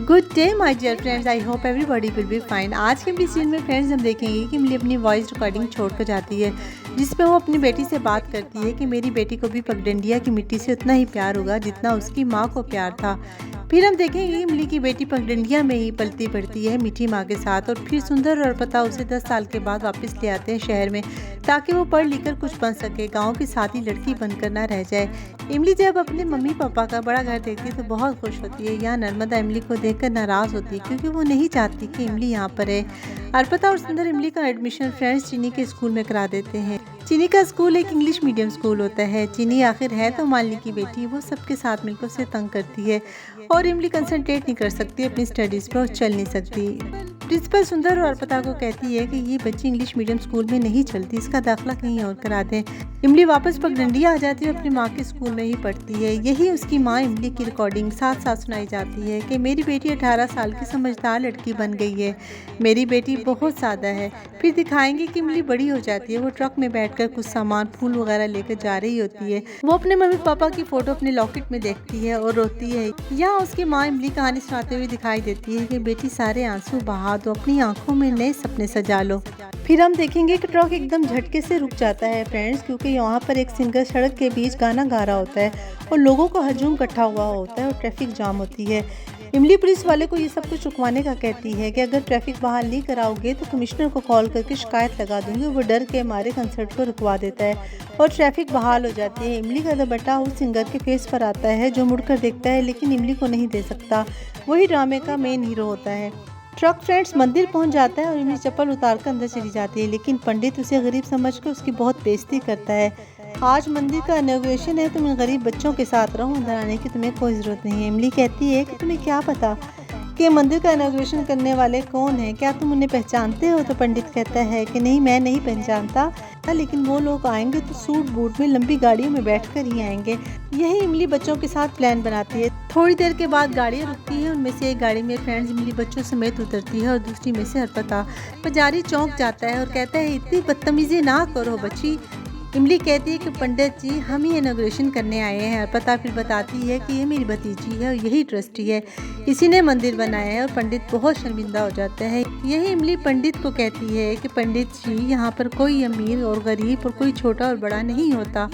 Good day my dear friends, I hope everybody will be fine. आज के इस scene में फ्रेंड्स हम देखेंगे कि इमली अपनी वॉइस रिकॉर्डिंग छोड़कर जाती है, जिसमें वो अपनी बेटी से बात करती है कि मेरी बेटी को भी पगडंडिया की मिट्टी से उतना ही प्यार होगा जितना उसकी माँ को प्यार था। फिर हम देखेंगे इमली की बेटी पगडंडिया में ही पलती बढ़ती है मीठी माँ के साथ, और फिर सुंदर और पता उसे 10 साल के बाद वापस ले आते हैं शहर में, ताकि वो पढ़ लिख कर कुछ बन सके, गाँव की साथी लड़की बनकर ना रह जाए। इमली जब अपने मम्मी पापा का बड़ा घर देखती है तो बहुत खुश होती है। यहाँ नर्मदा इमली को देखकर नाराज़ होती है क्योंकि वो नहीं चाहती कि इमली यहाँ पर है। अर्पिता और सुंदर इमली का एडमिशन फ्रेंड्स चीनी के स्कूल में करा देते हैं। चीनी का स्कूल एक इंग्लिश मीडियम स्कूल होता है। चीनी आखिर है तो मालिनी की बेटी, वो सबके साथ मिलकर उसे तंग करती है और इमली कंसंट्रेट नहीं कर सकती अपनी स्टडीज़ पर और चल नहीं सकती। प्रिंसिपल सुंदर और अर्पिता को कहती है कि ये बच्ची इंग्लिश मीडियम स्कूल में नहीं चलती, इसका दाखिला कहीं और करा दें। इमली वापस पगडंडिया आ जाती है, अपनी माँ के स्कूल में ही पढ़ती है। यही उसकी माँ इमली की रिकॉर्डिंग साथ साथ सुनाई जाती है कि मेरी बेटी 18 साल की समझदार लड़की बन गई है, मेरी बेटी बहुत सादा है। फिर दिखाएंगे कि इमली बड़ी हो जाती है, वो ट्रक में बैठकर कुछ सामान फूल वगैरह लेकर जा रही होती है। वो अपने मम्मी पापा की फोटो अपने लॉकेट में देखती है और रोती है। यहाँ उसकी माँ इमली कहानी सुनाते हुए दिखाई देती है कि बेटी सारे आंसू बहा दो, अपनी आंखों में नए सपने सजा लो। फिर हम देखेंगे कि ट्रक एकदम झटके से रुक जाता है फ्रेंड्स, क्योंकि यहाँ पर एक सिंगर सड़क के बीच गाना गा रहा होता है और लोगों का हजूम इकट्ठा हुआ होता है और ट्रैफिक जाम होती है। इमली पुलिस वाले को ये सब कुछ रुकवाने का कहती है कि अगर ट्रैफिक बहाल नहीं कराओगे तो कमिश्नर को कॉल करके शिकायत लगा दूंगी। वो डर के मारे कंसर्ट को रुकवा देता है और ट्रैफिक बहाल हो जाती है। इमली का दुपट्टा उस सिंगर के फेस पर आता है जो मुड़कर देखता है लेकिन इमली को नहीं दे सकता। वही ड्रामे का मेन हीरो होता है। ट्रक फ्रेंड्स मंदिर पहुंच जाता है और इमली चप्पल उतारकर अंदर चली जाती है, लेकिन पंडित उसे गरीब समझकर उसकी बहुत बेइज्जती करता है। आज मंदिर का इनॉग्रेशन है, तुम इन गरीब बच्चों के साथ रहो, अंदर आने की तुम्हें कोई ज़रूरत नहीं है। इमली कहती है कि तुम्हें क्या पता कि मंदिर का इनॉग्रेशन करने वाले कौन है, क्या तुम उन्हें पहचानते हो? तो पंडित कहता है कि नहीं, मैं नहीं पहचानता, लेकिन वो लोग आएंगे तो सूट बूट में लंबी गाड़ियों में बैठकर ही आएंगे। यही इमली बच्चों के साथ प्लान बनाती है। थोड़ी देर के बाद गाड़ियाँ रुकती हैं, उनमें से एक गाड़ी में फ्रेंड्स इमली बच्चों समेत उतरती है और दूसरी में से अर्पिता। पुजारी चौंक जाता है और कहता है इतनी बदतमीजी ना करो बच्ची। इमली कहती है कि पंडित जी, हम ही इनॉग्रेशन करने आए हैं। अर्पिता फिर बताती है कि ये मेरी भतीजी है और यही ट्रस्टी है, इसी ने मंदिर बनाया है, और पंडित बहुत शर्मिंदा हो जाता है। यही इमली पंडित को कहती है कि पंडित जी, यहाँ पर कोई अमीर और गरीब और कोई छोटा और बड़ा नहीं होता।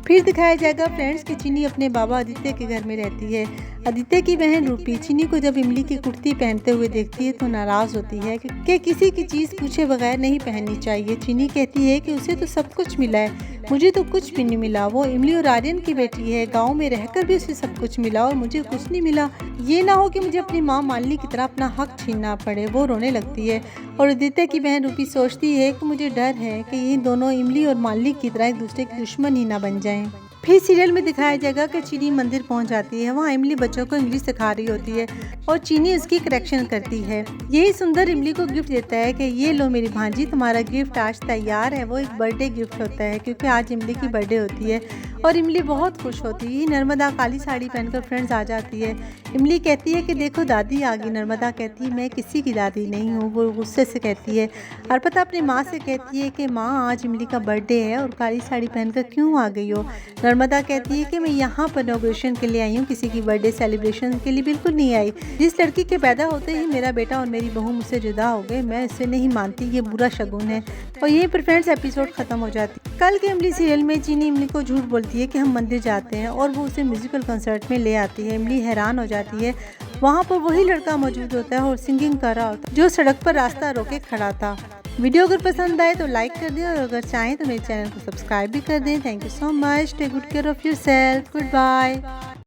फिर दिखाया जाएगा फ्रेंड्स कि चीनी अपने बाबा आदित्य के घर में रहती है। आदित्य की बहन रूपी चीनी को जब इमली की कुर्ती पहनते हुए देखती है तो नाराज़ होती है कि किसी की चीज़ पूछे बगैर नहीं पहननी चाहिए। चीनी कहती है कि उसे तो सब कुछ मिला है, मुझे तो कुछ भी नहीं मिला। वो इमली और आर्यन की बेटी है, गांव में रहकर भी उसे सब कुछ मिला और मुझे कुछ नहीं मिला। ये ना हो कि मुझे अपनी माँ मालिनी की तरह अपना हक छीनना पड़े। वो रोने लगती है और आदित्य की बहन रूपी सोचती है कि मुझे डर है कि ये दोनों इमली और मालिनी की तरह एक दूसरे के दुश्मन ही ना बन जाएं। फिर सीरियल में दिखाया जाएगा कि चीनी मंदिर पहुंच जाती है। वहाँ इमली बच्चों को इंग्लिश सिखा रही होती है और चीनी उसकी करेक्शन करती है। यही सुंदर इमली को गिफ्ट देता है कि ये लो मेरी भांजी, तुम्हारा गिफ्ट आज तैयार है। वो एक बर्थडे गिफ्ट होता है क्योंकि आज इमली की बर्थडे होती है और इमली बहुत खुश होती है। नर्मदा काली साड़ी पहनकर फ्रेंड्स आ जाती है। इमली कहती है कि देखो दादी आ गई। नर्मदा कहती है मैं किसी की दादी नहीं हूँ, वो गुस्से से कहती है। अर्पिता अपनी माँ से कहती है कि माँ, आज इमली का बर्थडे है और काली साड़ी पहनकर क्यों आ गई हो? नर्मदा कहती है कि मैं यहाँ पर इनॉग्रेशन के लिए आई हूँ, किसी की बर्थडे सेलिब्रेशन के लिए बिल्कुल नहीं आई। जिस लड़की के पैदा होते ही मेरा बेटा और मेरी बहू मुझसे जुदा हो गए, मैं इसे नहीं मानती, ये बुरा शगुन है। और यहीं पर फ्रेंड्स एपिसोड खत्म हो जाती है। कल के इमली सीरियल में चीनी इमली को झूठ बोलती है कि हम मंदिर जाते हैं और वो उसे म्यूजिकल कंसर्ट में ले आती है। इमली हैरान हो जाती है, वहाँ पर वही लड़का मौजूद होता है और सिंगिंग कर रहा होता है जो सड़क पर रास्ता रोके खड़ा था। वीडियो अगर पसंद आए तो लाइक कर दें और अगर चाहें तो मेरे चैनल को सब्सक्राइब भी कर दें। Thank you so much. Take good care of yourself. Good bye.